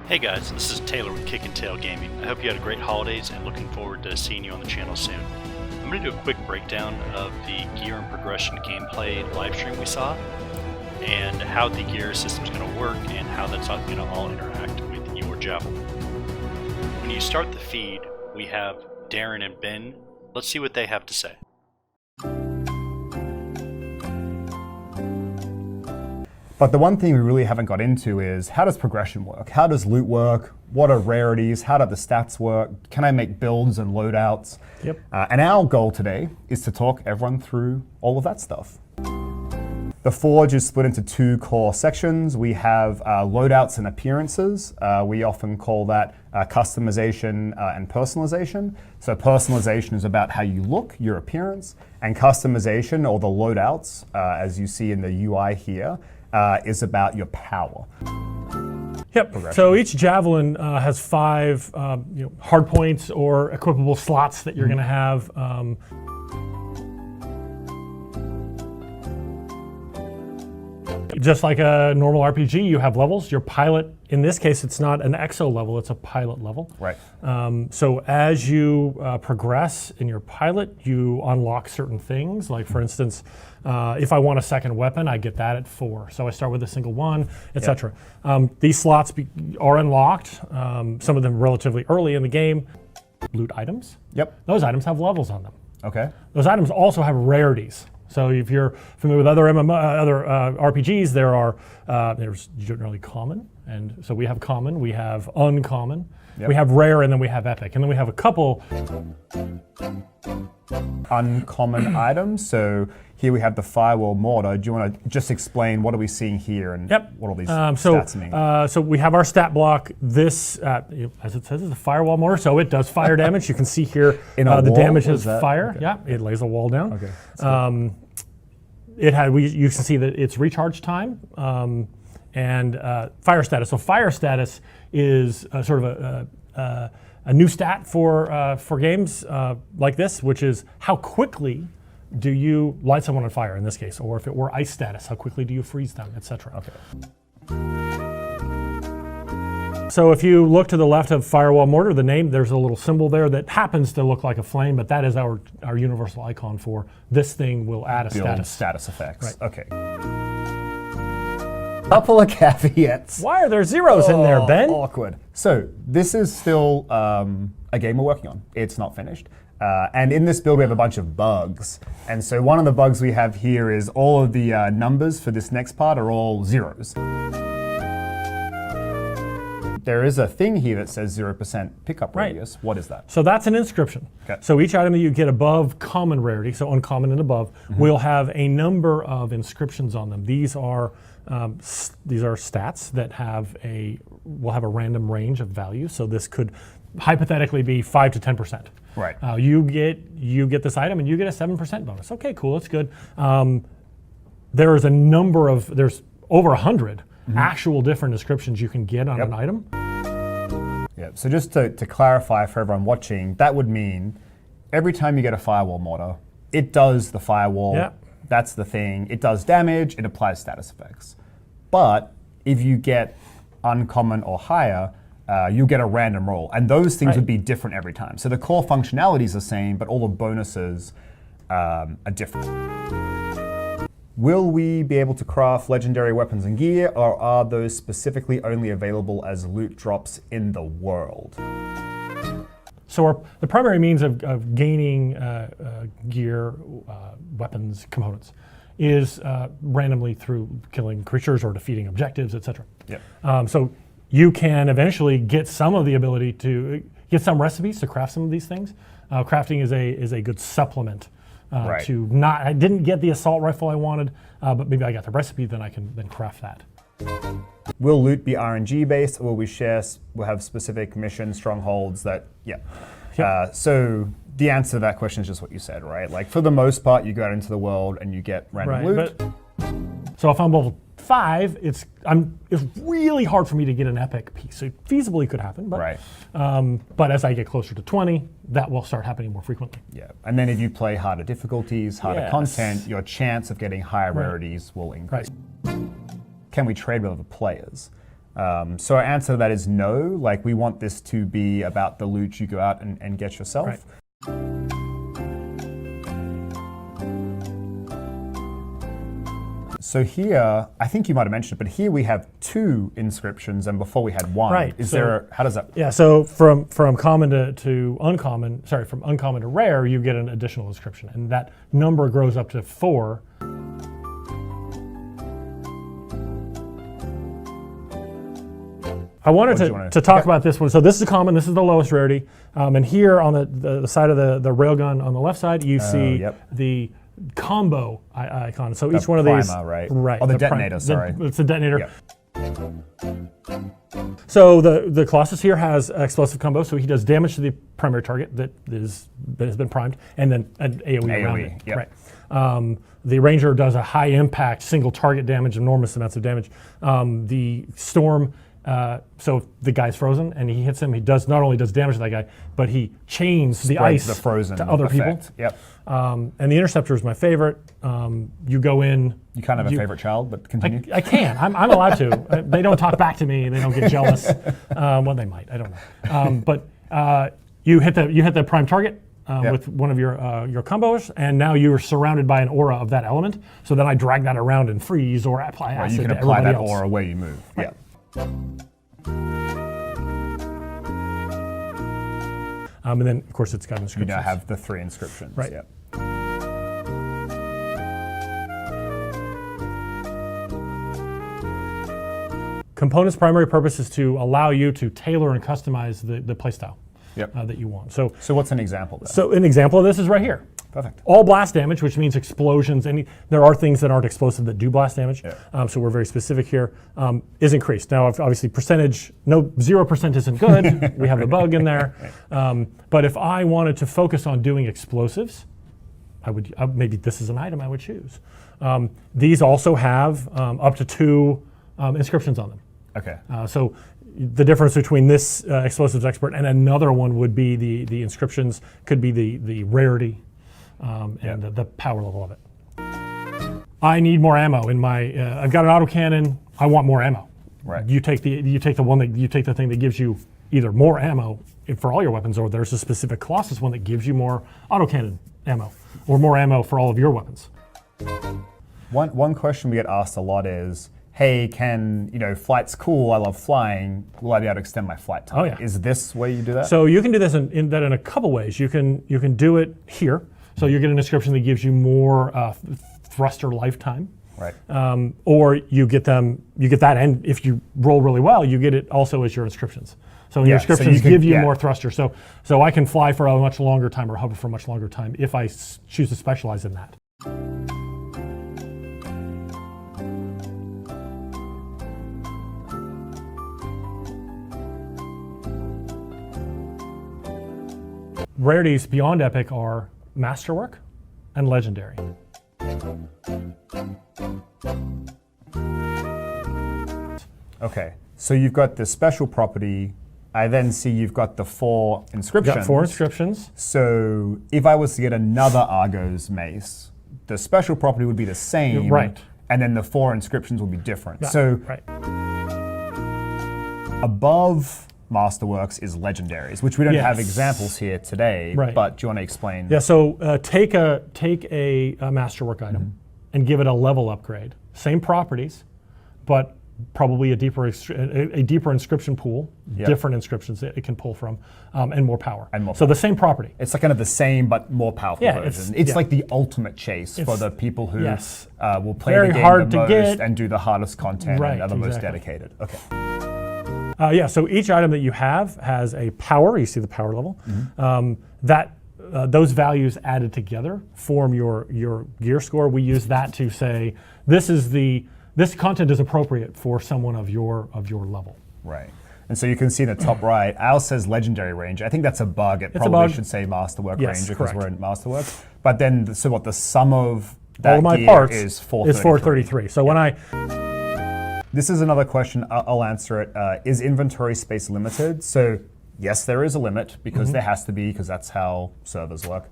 Hey guys, this is Taylor with Kick and Tail Gaming. I hope you had a great holidays and looking forward to seeing you on the channel soon. I'm going to do a quick breakdown of the gear and progression gameplay livestream we saw, and how the gear system is going to work and how that's going to all interact with your Javelin. When you start the feed, we have Darren and Ben. Let's see what they have to say. But the one thing we really haven't got into is, how does progression work? How does loot work? What are rarities? How do the stats work? Can I make builds and loadouts? Yep. And our goal today is to talk everyone through all of that stuff. The Forge is split into two core sections. We have loadouts and appearances. We often call that customization and personalization. So personalization is about how you look, your appearance, and customization, or the loadouts, as you see in the UI here, is about your power. Yep. So each Javelin has 5 hard points or equipable slots that you're going to have. Just like a normal RPG, you have levels. Your pilot, in this case, it's not an exo level, it's a pilot level. Right. So as you progress in your pilot, you unlock certain things. Like, for instance, if I want a second weapon, I get that at 4. So I start with a single one, etc. These slots are unlocked, some of them relatively early in the game. Loot items. Yep. Those items have levels on them. Okay. Those items also have rarities. So if you're familiar with other RPGs, there's generally common, and so we have common, we have uncommon, we have rare, and then we have epic, and then we have a couple uncommon items. So here we have the Firewall Mortar. Do you want to just explain what are we seeing here and what all these stats mean? So we have our stat block. This, as it says, is a Firewall Mortar, so it does fire damage. You can see here the damage is fire. Okay. Yeah, it lays a wall down. Okay. You can see that it's recharge time and fire status. So fire status is sort of a new stat for games like this, which is how quickly do you light someone on fire in this case, or if it were ice status, how quickly do you freeze them, etc. Okay. So if you look to the left of Firewall Mortar, the name, there's a little symbol there that happens to look like a flame, but that is our universal icon for this thing will add a status effects. Right. Okay. Couple of caveats. Why are there zeros in there, Ben? Awkward. So this is still a game we're working on. It's not finished. And in this build, we have a bunch of bugs. And so one of the bugs we have here is all of the numbers for this next part are all zeros. There is a thing here that says 0% pickup radius. What is that? So that's an inscription. Okay. So each item that you get above common rarity, so uncommon and above, will have a number of inscriptions on them. These are stats that will have a random range of values. So this could hypothetically be 5 to 10%. Right. You get this item and you get a 7% bonus. Okay, cool, that's good. There's over 100 actual different descriptions you can get on an item. Yeah. So just to clarify for everyone watching, that would mean every time you get a Firewall Mortar, it does the firewall. Yeah. That's the thing. It does damage. It applies status effects. But if you get uncommon or higher, you get a random roll, and those things would be different every time. So the core functionality is the same, but all the bonuses are different. Will we be able to craft legendary weapons and gear, or are those specifically only available as loot drops in the world? So the primary means of gaining gear, weapons, components is randomly through killing creatures or defeating objectives, etc. Yep. So you can eventually get some of the ability to get some recipes to craft some of these things. Crafting is a good supplement to not. I didn't get the assault rifle I wanted, but maybe I got the recipe, then I can then craft that. Will loot be RNG based, or will we'll have specific mission strongholds that? So the answer to that question is just what you said, right? Like, for the most part, you go out into the world and you get random loot. So if I'm level 5, it's really hard for me to get an epic piece. So it feasibly could happen, but but as I get closer to 20, that will start happening more frequently. Yeah, and then if you play harder difficulties, harder content, your chance of getting higher rarities will increase. Can we trade with other players? So our answer to that is no. Like, we want this to be about the loot you go out and get yourself. Right. So here, I think you might have mentioned it, but here we have 2 inscriptions, and before we had 1. Right, Is so- there? How does that? Yeah, so from common to uncommon, sorry, from uncommon to rare, you get an additional inscription, and that number grows up to 4. I wanted What did you wanna- to talk okay. about this one. So this is common, this is the lowest rarity. And here on the side of the railgun on the left side, you see yep. the combo icon. So each one of these. primer, right? Right. Oh, the prim- detonator, sorry. It's the detonator. Yep. So the Colossus here has explosive combo, so he does damage to the primary target that has been primed, and then an AoE around it. yep. Right. The Ranger does a high impact single target damage, enormous amounts of damage. The Storm, so the guy's frozen and he hits him. He does not only does damage to that guy, but he chains the Spreads ice the frozen to other effect. people. Yep. And the Interceptor is my favorite. You go in. You can't have a favorite child, but continue. I can. I'm allowed to. They don't talk back to me. They don't get jealous. Well, they might. I don't know. But you hit the prime target Yep. with one of your combos, and now you're surrounded by an aura of that element. So then I drag that around and freeze or apply Right, acid you can to apply everybody that else. aura where you move. Right. Yeah. And then of course it's got You inscriptions. now have the 3 inscriptions. Right. Yep. Components' primary purpose is to allow you to tailor and customize the playstyle Yep. that you want. So So what's an example there? so an example of this is right here. Perfect. All blast damage, which means explosions. There are things that aren't explosive that do blast damage. Yeah. So we're very specific here. Is increased. Now, obviously, percentage, no, 0% isn't good. We have a bug in there. But if I wanted to focus on doing explosives, I would maybe this is an item I would choose. These also have up to 2 inscriptions on them. Okay. So the difference between this explosives expert and another one would be the inscriptions, could be the rarity and the power level of it. I need more ammo in my. I've got an autocannon. I want more ammo. Right. You take the thing that gives you either more ammo for all your weapons, or there's a specific Colossus one that gives you more autocannon ammo, or more ammo for all of your weapons. One question we get asked a lot is, hey, flight's cool, I love flying, will I be able to extend my flight time? Oh, yeah. Is this where you do that? So you can do this in a couple ways. You can do it here. So you get an inscription that gives you more thruster lifetime. Right. Or you get that, and if you roll really well, you get it also as your inscriptions. So your Yeah, so inscriptions you can- give you yeah. more thruster. So I can fly for a much longer time or hover for a much longer time if I choose to specialize in that. Rarities beyond epic are masterwork and legendary. Okay. So you've got the special property. I then see you've got the 4 inscriptions. Got 4 inscriptions. So if I was to get another Argo's mace, the special property would be the same. Right. And then the 4 inscriptions will be different. Yeah, So right. above Masterworks is legendaries, which we don't have Yes. examples here today. Right. But do you want to explain? Yeah. So take a masterwork item and give it a level upgrade. Same properties, but probably a deeper inscription pool, Yep. different inscriptions that it can pull from, and more power. And more So the same property. It's like kind of the same but more powerful Yeah, version. it's- It's yeah. like the ultimate chase for It's- the people who yes. will play Very the game hard the to most get. and do the hardest content Right, and are the most exactly. dedicated. Okay. Yeah, so each item that you have has a power. You see the power level. Those values added together form your gear score. We use that to say this content is appropriate for someone of your level. Right. And so you can see in the top right, ours says Legendary Ranger. I think that's a bug. It a probably bug. should say Masterwork Yes, Ranger because correct. we're in Masterworks. But then, so what, the sum of that All my gear parts is 433. 433. So when I This is another question. I'll answer it. Is inventory space limited? So yes, there is a limit because there has to be, because that's how servers work.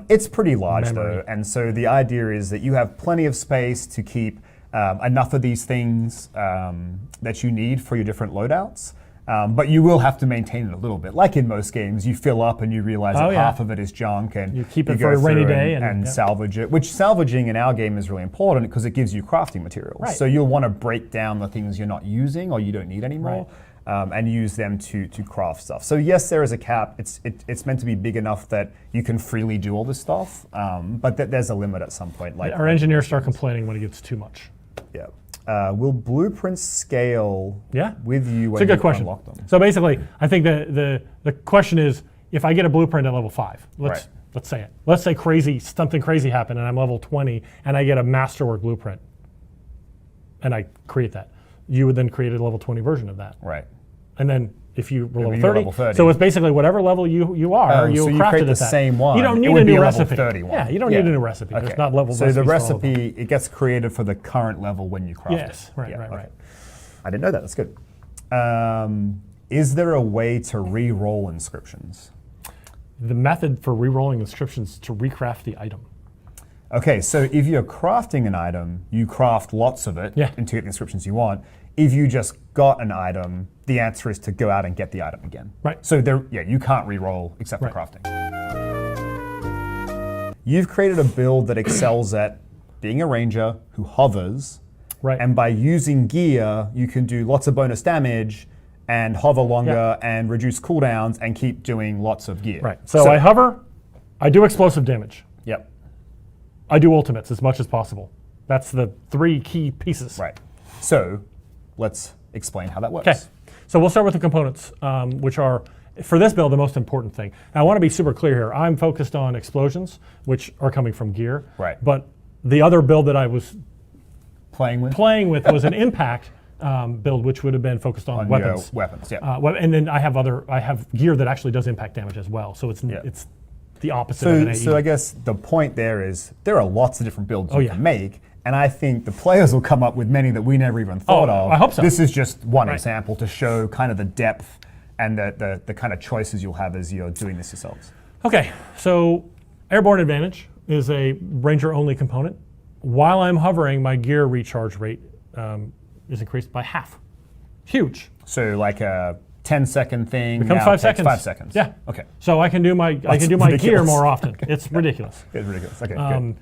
It's pretty large Memory. though, and so the idea is that you have plenty of space to keep enough of these things that you need for your different loadouts. But you will have to maintain it a little bit. Like in most games, you fill up and you realize that half of it is junk, and you keep it go for a rainy through day and salvage it. Which salvaging in our game is really important because it gives you crafting materials. Right. So you'll want to break down the things you're not using or you don't need anymore, and use them to craft stuff. So yes, there is a cap. It's meant to be big enough that you can freely do all this stuff, but there's a limit at some point. Like Our engineers start complaining when it gets too much. Yeah. Will blueprints scale with you when it's a good you question. unlock them? So basically, I think the question is, if I get a blueprint at level 5, let's say it. Let's say something crazy happened and I'm level 20 and I get a masterwork blueprint and I create that. You would then create a level 20 version of that. Right. And then if you were When level you were 30, level 30. so it's basically whatever level you are, so you'll you craft create it the at that. same one. You don't It need would a be new a level recipe. 31. Yeah, you don't need a new recipe. Okay. There's not level So the recipes for all of them. recipe, it gets created for the current level when you craft it. Yes, right. I didn't know that. That's good. Is there a way to re-roll inscriptions? The method for re-rolling inscriptions is to recraft the item. Okay, so if you're crafting an item, you craft lots of it until you get the inscriptions you want. If you just got an item, the answer is to go out and get the item again. Right. So you can't re-roll except for crafting. You've created a build that excels at being a ranger who hovers. Right. And by using gear, you can do lots of bonus damage and hover longer and reduce cooldowns and keep doing lots of gear. Right. So I hover, I do explosive damage. Yep. I do ultimates as much as possible. That's the 3 key pieces. Right. So let's explain how that works. Okay. So we'll start with the components, which are, for this build, the most important thing. Now, I want to be super clear here. I'm focused on explosions, which are coming from gear. Right. But the other build that I was Playing with was an impact build, which would have been focused on weapons. Weapons, yeah. And then I have gear that actually does impact damage as well. So it's the opposite of an AE. So I guess the point there is there are lots of different builds you yeah. can make, and I think the players will come up with many that we never even thought of. I hope so. This is just one example to show kind of the depth and the kind of choices you'll have as you're doing this yourselves. Okay, so Airborne Advantage is a Ranger-only component. While I'm hovering, my gear recharge rate is increased by half. Huge. So like a 10-second thing Becomes now 5 takes seconds. 5 seconds. Yeah. Okay. So I can do my gear ridiculous. more often. It's ridiculous. It's ridiculous. Okay, good.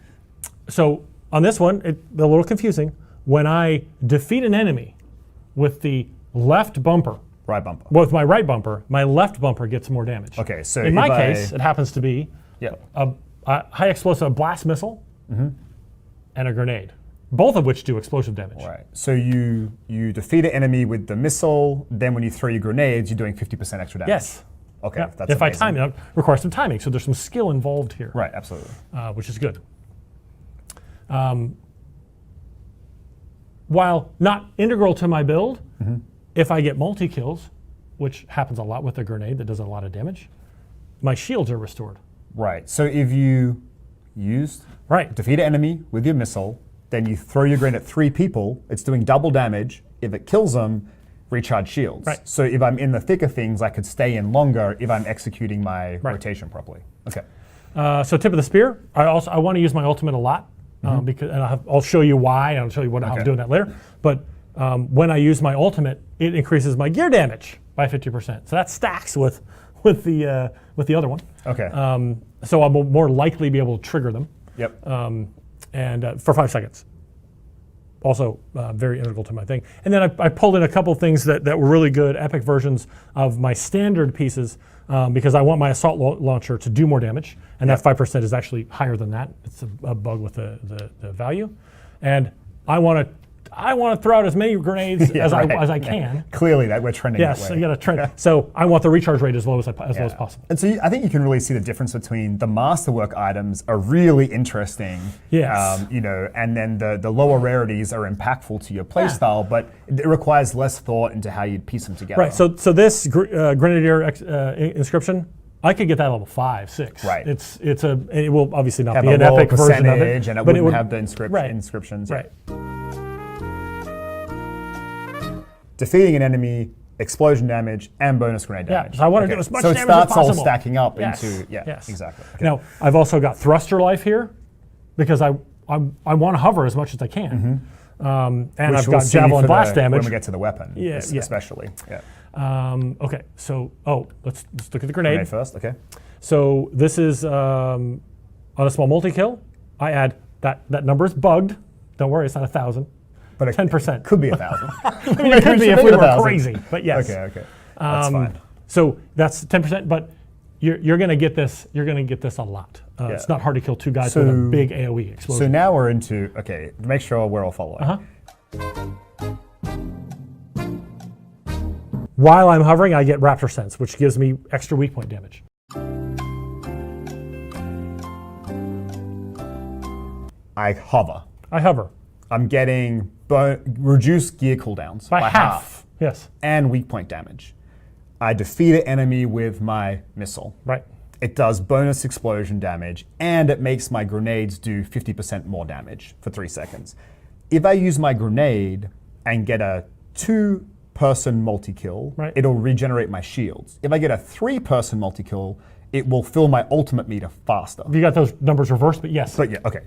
So on this one, it's a little confusing. When I defeat an enemy with the left bumper, Right bumper. with my right bumper, my left bumper gets more damage. Okay, so in my if case, it happens to be Yep. a high explosive blast missile and a grenade, both of which do explosive damage. Right. So you defeat an enemy with the missile, then when you throw your grenades, you're doing 50% extra damage. Yes. Okay, Yeah. that's if I amazing. time it, it requires some timing. So there's some skill involved here, Right, absolutely. which is good. While not integral to my build, if I get multi-kills, which happens a lot with a grenade that does a lot of damage, my shields are restored. Right. So if you defeat an enemy with your missile, then you throw your grenade at 3 people, it's doing double damage. If it kills them, recharge shields. Right. So if I'm in the thick of things, I could stay in longer if I'm executing my rotation properly. Okay. So tip of the spear, I want to use my ultimate a lot because and I'll show you why, and I'll show you how I'm doing that later. But when I use my ultimate, it increases my gear damage by 50%. So that stacks with the other one. Okay. So I'll more likely be able to trigger them. Yep. And for 5 seconds. Also very integral to my thing. And then I pulled in a couple things that were really good, epic versions of my standard pieces because I want my assault launcher to do more damage. And that 5% is actually higher than that. It's a bug with the value. And I want to throw out as many grenades as I can. Clearly that we're trending that way. Yes, you got to trend. So I want the recharge rate as low as possible. And so I think you can really see the difference between the masterwork items are really interesting. Yes. And then the lower rarities are impactful to your playstyle, but it requires less thought into how you'd piece them together. Right. So this Grenadier inscription, I could get that level 5, 6. Right. It will obviously not have be a an lower epic version of it, percentage, and it but wouldn't have the inscriptions. Right. Defeating an enemy, explosion damage, and bonus grenade damage. So I want to do as much so damage it starts as possible. all stacking up Yes. into Yes. exactly. Okay. Now I've also got thruster life here because I want to hover as much as I can. And Which I've we'll got see javelin for blast damage. when we get to the weapon, Yeah, yeah. especially. Yeah. Okay, so let's look at the grenade. Grenade first, okay. So this is on a small multi-kill. I add that number is bugged. Don't worry, it's not 1,000. But it 10%. could be 1,000. I mean, it could be if we were crazy, but yes. Okay. That's fine. So that's 10%, but you're going to get this. You're going to get this a lot. It's not hard to kill 2 guys with a big AOE So explosion. now we're into, okay, to make sure we're all following. While I'm hovering, I get Raptor Sense, which gives me extra weak point damage. I hover. I hover I'm getting reduced gear cooldowns by half. Yes. and weak point damage. I defeat an enemy with my missile. Right. It does bonus explosion damage, and it makes my grenades do 50% more damage for 3 seconds. If I use my grenade and get a 2-person multi-kill, Right. it'll regenerate my shields. If I get a 3-person multi-kill, it will fill my ultimate meter faster. You got those numbers reversed, but yes. But yeah, okay.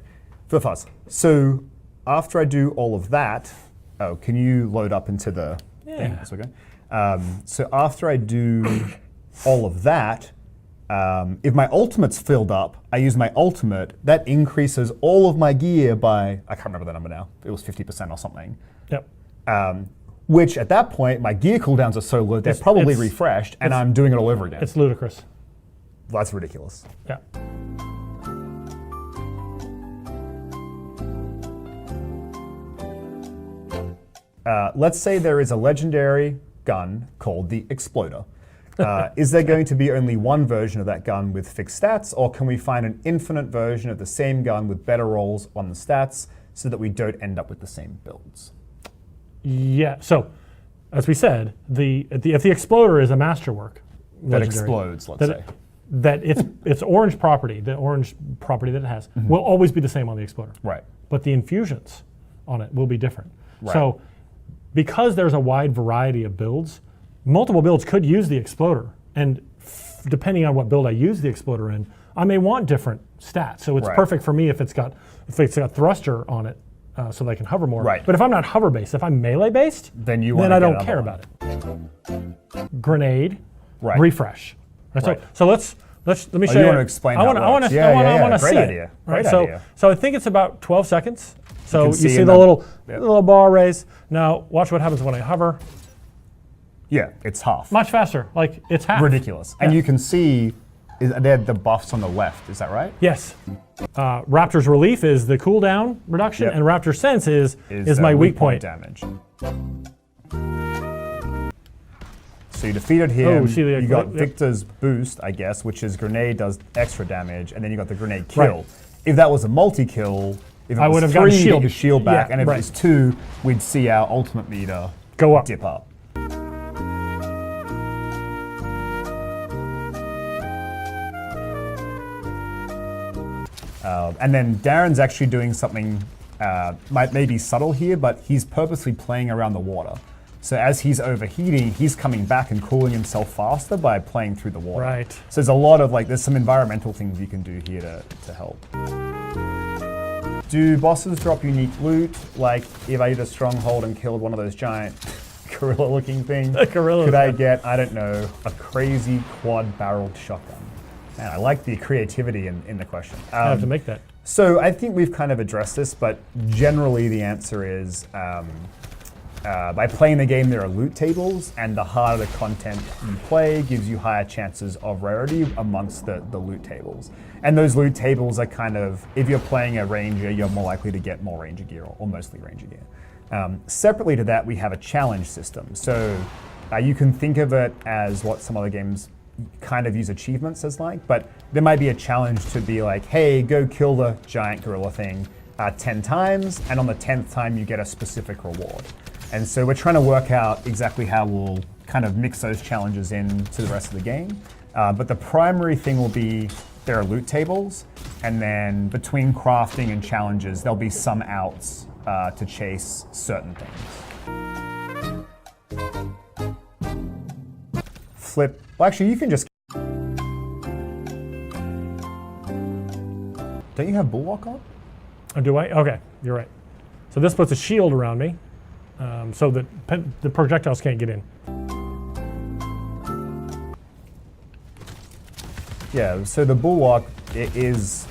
For the fuzz. So after I do all of that, can you load up into the thing? That's okay. So after I do all of that, if my ultimate's filled up, I use my ultimate. That increases all of my gear by, I can't remember the number now. It was 50% or something. Yep. Which at that point, my gear cooldowns are so low, they're probably refreshed, and I'm doing it all over again. It's ludicrous. That's ridiculous. Yeah. Let's say there is a legendary gun called the Exploder. Is there going to be only one version of that gun with fixed stats, or can we find an infinite version of the same gun with better rolls on the stats so that we don't end up with the same builds? Yeah. So, as we said, if the Exploder is a masterwork, That legendary, explodes, let's say. that its orange property, the orange property that it has, will always be the same on the Exploder. Right. But the infusions on it will be different. Right. So, because there's a wide variety of builds, multiple builds could use the Exploder, and depending on what build I use the Exploder in, I may want different stats. So it's Right. perfect for me if it's got thruster on it, so that I can hover more. Right. But if I'm not hover based, if I'm melee based, Then you then wanna I get don't another care one. about it. Grenade, Right. refresh. Right, Right. So let me show you you. wanna explain I how want it I want works. to Yeah, yeah, yeah. see Great it. idea. Right, Great so idea. so I think it's about 12 seconds. So you see see in the the- little Yep. little bar raise. Now watch what happens when I hover. Yeah, it's half. Much faster. Like it's half. Ridiculous. And Yeah. you can see they're the buffs on the left. Is that right? Yes. Raptor's Relief is the cooldown reduction, Yep. and Raptor Sense is my weak point. damage. So you defeated him. Oh, see the- you got yep. Victor's boost, I guess, which is grenade does extra damage, and then you got the grenade kill. Right. If that was a multi-kill, if it I was would have 3, gotten you get shield. your shield back, Yeah, and if right. it was 2, we'd see our ultimate meter Go up. dip up. And then Darren's actually doing something may be subtle here, but he's purposely playing around the water. So as he's overheating, he's coming back and cooling himself faster by playing through the water. Right. So there's a lot of there's some environmental things you can do here to help. Do bosses drop unique loot? Like if I did a stronghold and killed one of those giant gorilla-looking things, Gorilla, could I yeah. get, I don't know, a crazy quad-barreled shotgun? Man, I like the creativity in the question. I have to make that. So I think we've kind of addressed this, but generally the answer is by playing the game, there are loot tables, and the harder the content you play gives you higher chances of rarity amongst the loot tables. And those loot tables are kind of, if you're playing a ranger, you're more likely to get more ranger gear, or mostly ranger gear. Separately to that, we have a challenge system. So you can think of it as what some other games kind of use achievements as like, but there might be a challenge to be like, hey, go kill the giant gorilla thing 10 times, and on the 10th time you get a specific reward. And so we're trying to work out exactly how we'll kind of mix those challenges in to the rest of the game. But the primary thing will be there are loot tables, and then between crafting and challenges, there'll be some outs to chase certain things. Flip. Well, actually, you can just. Don't you have Bulwark on? Oh, do I? Okay, you're right. So this puts a shield around me, so that the projectiles can't get in. Yeah, so the bulwark is.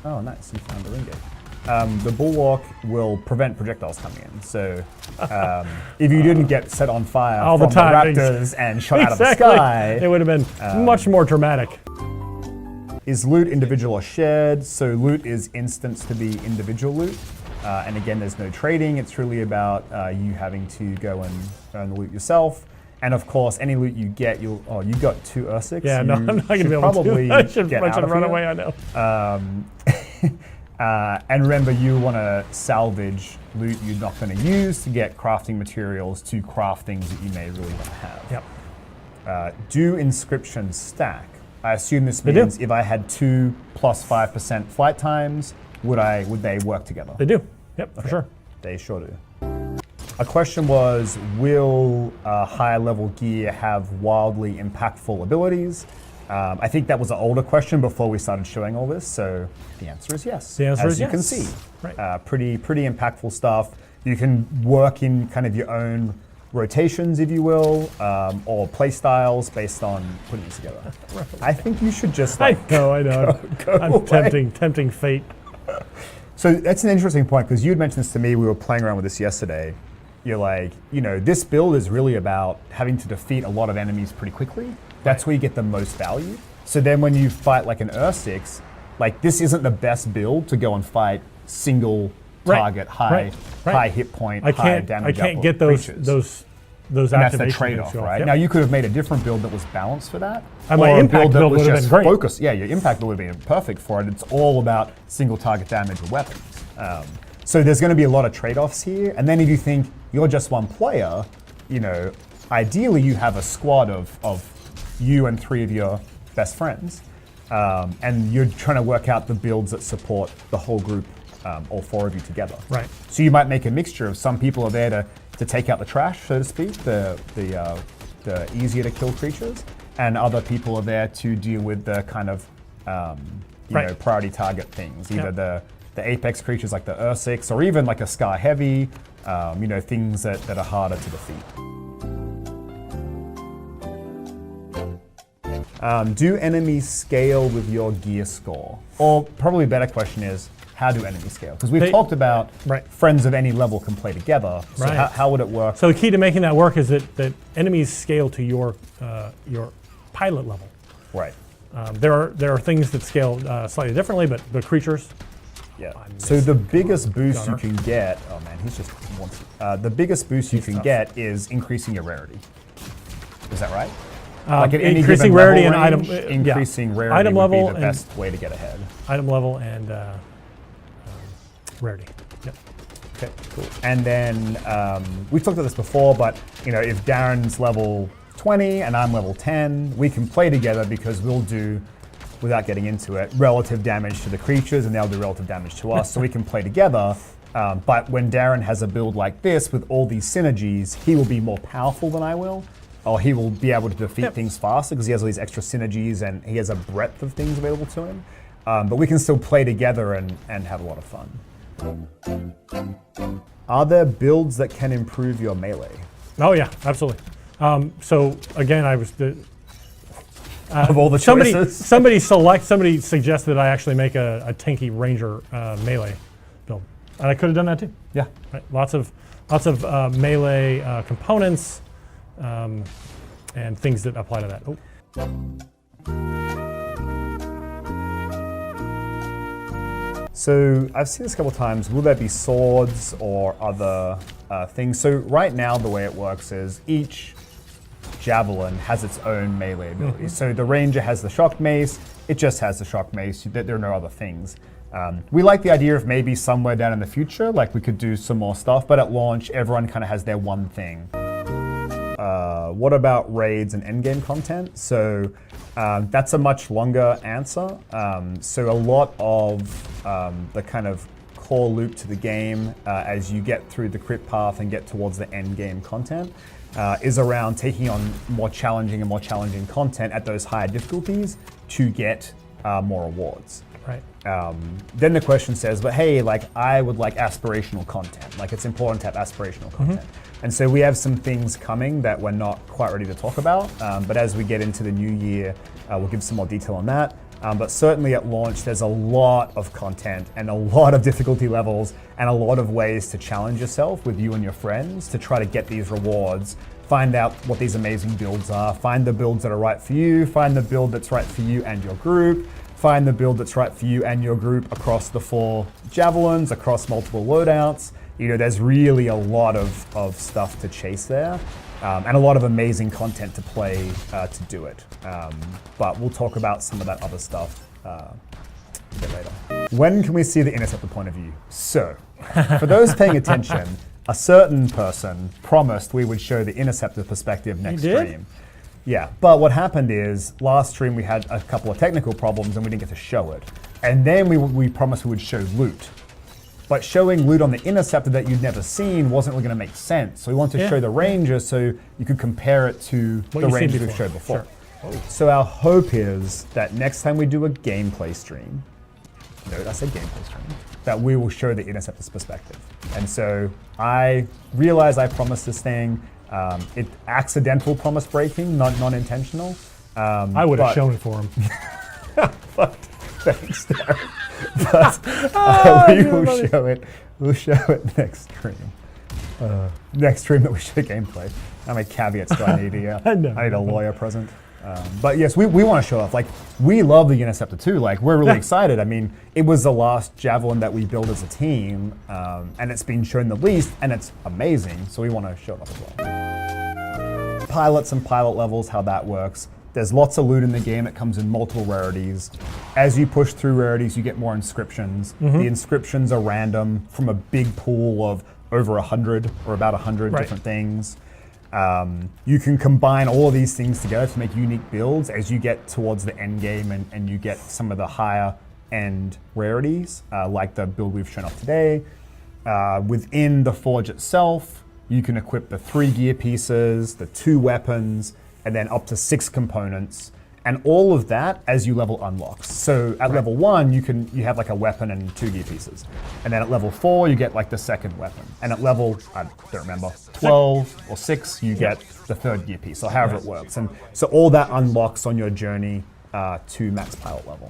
Oh, nice! You found the ring gate. The bulwark will prevent projectiles coming in. So if you didn't get set on fire All from the time, raptors and shot out of the Exactly. sky, It would have been much more dramatic. is loot individual or shared? So loot is instanced to be individual loot. And again, there's no trading. It's really about you having to go and earn the loot yourself. And of course, any loot you get, you got 2 Ursics. Yeah, no, I'm not going to be able probably to. I should get out of run here. away, I know. And remember, you want to salvage loot you're not going to use to get crafting materials to craft things that you may really want to have. Yep. Do inscriptions stack? I assume this They do. means if I had 2 plus 5% flight times, would they work together? They do. Yep, for sure. They sure do. A question was, will higher level gear have wildly impactful abilities? I think that was an older question before we started showing all this, so the answer is yes. The answer as is you yes. can see. Right. Pretty impactful stuff. You can work in kind of your own rotations, if you will, or play styles based on putting these together. I think you should just I like, know. go I'm away. tempting fate. So that's an interesting point, because you had mentioned this to me, we were playing around with this yesterday. You're like, this build is really about having to defeat a lot of enemies pretty quickly. That's where you get the most value. So then when you fight like an Ursix, like this isn't the best build to go and fight single target, high hit point, high damage. I can't output get those creatures. those And that's the activation trade-off, moves. right? Yep. Now you could have made a different build that was balanced for that. And my or a impact build that build was would have just been great. focused. Yeah, your impact build would have been perfect for it. It's all about single target damage with weapons. So there's going to be a lot of trade-offs here. And then if you think you're just one player, ideally you have a squad of you and 3 of your best friends. And you're trying to work out the builds that support the whole group, all 4 of you together. Right. So you might make a mixture of some people are there to take out the trash, so to speak, the easier to kill creatures, and other people are there to deal with the kind of priority target things, either the apex creatures like the Ursix, or even like a Scar Heavy, things that are harder to defeat. Do enemies scale with your gear score? Or probably a better question is, how do enemies scale? Because we've talked about friends of any level can play together. So how would it work? So the key to making that work is that enemies scale to your pilot level. Right. There are things that scale slightly differently, but the creatures. Yeah. So the biggest boost you can get, oh man, he's just the biggest boost you can get is increasing your rarity. Is that right? Like at any increasing given rarity level and range, item increasing rarity item would level be the best way to get ahead. Item level and rarity. Yep. Okay, cool. And then we've talked about this before, but if Darren's level 20 and I'm level 10, we can play together because we'll do, without getting into it, relative damage to the creatures and they'll do relative damage to us, so we can play together. But when Darren has a build like this with all these synergies, he will be more powerful than I will, or he will be able to defeat things faster because he has all these extra synergies and he has a breadth of things available to him. But we can still play together and have a lot of fun. Are there builds that can improve your melee? Oh yeah, absolutely. So again, I was of all the choices? somebody suggested that I actually make a tanky ranger melee build, and I could have done that too. Yeah. Right? Lots of melee components and things that apply to that. Oh. So I've seen this a couple of times. Will there be swords or other things? So right now the way it works is each javelin has its own melee ability. So the ranger has the shock mace. It just has the shock mace. There are no other things. We like the idea of maybe somewhere down in the future, like we could do some more stuff, but at launch, everyone kind of has their one thing. What about raids and endgame content? So that's a much longer answer. So a lot of the kind of core loop to the game as you get through the crit path and get towards the end game content is around taking on more challenging content at those higher difficulties to get more rewards. Right. Then the question says, but hey, like I would like aspirational content. Like it's important to have aspirational content. And so we have some things coming that we're not quite ready to talk about. But as we get into the new year, we'll give some more detail on that. But certainly at launch, there's a lot of content and a lot of difficulty levels and a lot of ways to challenge yourself with you and your friends to try to get these rewards, find out what these amazing builds are, find the builds that are right for you, find the build that's right for you and your group, find the build that's right for you and your group across the 4 javelins, across multiple loadouts. You know, there's really a lot of stuff to chase there. And a lot of amazing content to play to do it. But we'll talk about some of that other stuff a bit later. When can we see the Interceptor point of view? So, for those paying attention, a certain person promised we would show the Interceptor perspective next stream. Yeah, but what happened is last stream we had a couple of technical problems and we didn't get to show it. And then we promised we would show loot. But showing loot on the Interceptor that you'd never seen wasn't really going to make sense. So we wanted to show the Ranger so you could compare it to the Rangers we've showed before. Sure. So our hope is that next time we do a gameplay stream, note I said gameplay stream, that we will show the Interceptor's perspective. And so I realize I promised this thing. It accidental promise breaking, not non-intentional. I would have shown it for him. But thanks, Darren. But we will show it. We'll show it next stream. Next stream that we show gameplay. How many caveats do I need here? I need a lawyer present. But yes, we want to show off. Like we love the Interceptor too. Like we're really excited. I mean, it was the last Javelin that we built as a team, and it's been shown the least, and it's amazing. So we want to show it off as well. Pilots and pilot levels, how that works. There's lots of loot in the game that comes in multiple rarities. As you push through rarities, you get more inscriptions. The inscriptions are random from a big pool of over 100 or about 100 different things. You can combine all of these things together to make unique builds as you get towards the end game and you get some of the higher end rarities, like the build we've shown off today. Within the Forge itself, you can equip the 3 gear pieces, the 2 weapons, and then up to 6 components, and all of that as you level unlocks. So at level 1, you have like a weapon and 2 gear pieces, and then at level 4 you get like the 2nd weapon, and at level I don't remember 12 or 6 you get the 3rd gear piece, or however it works, and so all that unlocks on your journey to max pilot level.